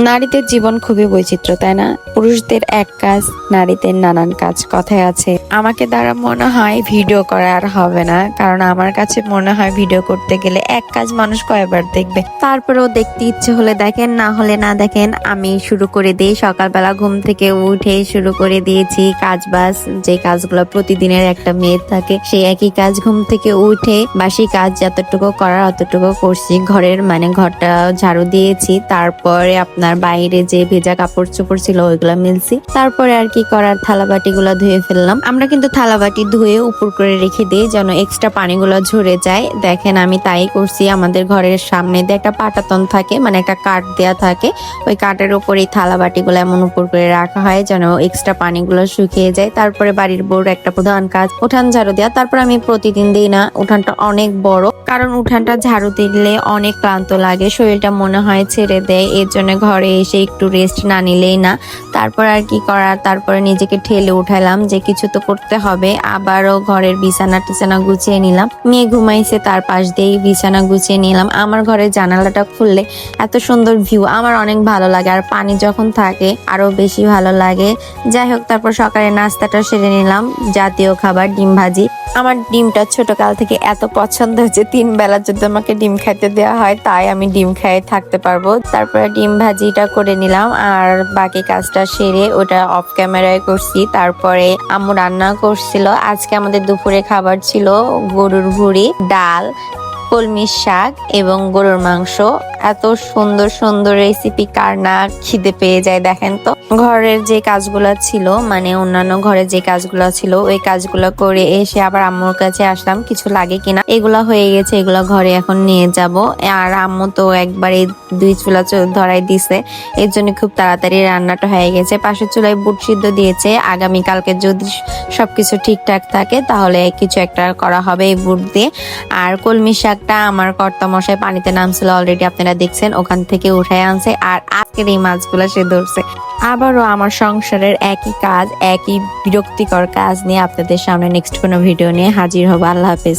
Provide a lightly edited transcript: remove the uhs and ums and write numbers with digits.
নারীদের জীবন খুবই বৈচিত্র্য, তাই না? পুরুষদের এক কাজ, নারীদের নানান কাজ, কথায় আছে। আমাকে দ্বারা মনে হয় ভিডিও করা আর হবে না, কারণ আমার কাছে মনে হয় ভিডিও করতে গেলে এক কাজ মানুষ কয়বার দেখবে। তারপরেও দেখতে ইচ্ছে হলে দেখেন, না হলে না দেখেন। আমি শুরু করে দিই সকালবেলা ঘুম থেকে উঠে শুরু করে দিয়েছি কাজ বাজ, যে কাজগুলো প্রতিদিনের একটা মেয়ের থাকে সেই একই কাজ। ঘুম থেকে উঠে বাসি কাজ যতটুকু করার অতটুকু করছি। ঘরের ঘরটা ঝাড়ু দিয়েছি, তারপরে আপনার বাইরে যে ভেজা কাপড় চোপড় ছিল ওইগুলা মিলছি, তারপরে আর কি করার থালা বাটি গুলা ধুয়ে ফেললাম। আমরা কিন্তু থালা বাটি ধুয়ে উপর করে রেখে দিই যেন এক্সট্রা পানিগুলো ঝরে যায়। দেখেন আমি তাই করছি। আমাদের ঘরের সামনে দিয়ে একটা পাটাতন থাকে, একটা কাঠ দেয়া থাকে, ওই কাঠের উপরে থালা বাটিগুলো এমন উপর করে রাখা হয় যেন এক্সট্রা পানিগুলো শুকিয়ে যায়। তারপরে বাড়ির বউর একটা প্রধান কাজ উঠান ঝাড়ু দেওয়া। তারপর আমি প্রতিদিন দিই না, উঠানটা অনেক বড়, কারণ উঠানটা ঝাড়ু দিলে অনেক ক্লান্ত লাগে, শরীরটা মনে হয় ছেড়ে দেয়। এর জন্য ঘরে এসে একটু রেস্ট না নিলেই না। তারপর আর কি করার, তারপরে নিজেকে ঠেলে উঠালাম যে কিছু তো করতে হবে। আবারও ঘরের বিছানা টিছানা গুছিয়ে নিলাম। মেয়ে ঘুমাইছে, তার পাশ দিয়েই বিছানা গুছিয়ে নিলাম। আমার ঘরের জানালাটা খুললে এত সুন্দর ভিউ, আমার অনেক ভালো লাগে, আর পানি যখন থাকে আরো বেশি ভালো লাগে। যাই হোক, তারপর সকালে নাস্তাটা সেরে নিলাম, জাতীয় খাবার ডিম ভাজি। আমার ডিমটা ছোটকাল থেকে এত পছন্দ হচ্ছে, 3 বেলা যদি আমাকে ডিম খাইতে দেওয়া হয় তাই আমি ডিম খেয়ে থাকতে পারবো। তারপরে ডিম ভাজিটা করে নিলাম, আর বাকি কাজটা সেরে ওটা অফ ক্যামেরায় করছি। তারপরে আম্মু রান্না করছিল। আজকে আমাদের দুপুরে খাবার ছিল গরুর ভুঁড়ি, ডাল, কলমি শাক এবং গরুর মাংস। এত সুন্দর সুন্দর রেসিপি কার না খিদে পেয়ে যায় দেখেন তো। ঘরের যে কাজগুলো ছিল, অন্যান্য ঘরে যে কাজগুলো ছিল ওই কাজগুলো করে এসে আবার আম্মুর কাছে আসলাম কিছু লাগে কিনা। এগুলা হয়ে গেছে, এগুলো ঘরে এখন নিয়ে যাব। আর আম্মু তো একবারে 2 চুলা ধরাই দিছে, এর জন্য খুব তাড়াতাড়ি রান্নাটা হয়ে গেছে। পাশের চুলায় বুট সিদ্ধ দিয়েছে, আগামীকালকে যদি সবকিছু ঠিকঠাক থাকে তাহলে কিছু একটা করা হবে এই বুট দিয়ে। আর কলমি শাকটা আমার কর্তামশাই পানিতে নামছিল অলরেডি, আপনারা দেখছেন, ওখান থেকে উঠায় আনছে। আর আজকের এই মাছগুলো সে ধরছে। আবারও আমার সংসারের একই কাজ, একই বিরক্তিকর কাজ নিয়ে আপনাদের সামনে নেক্সট কোনো ভিডিও নিয়ে হাজির হবো। আল্লাহ হাফেজ।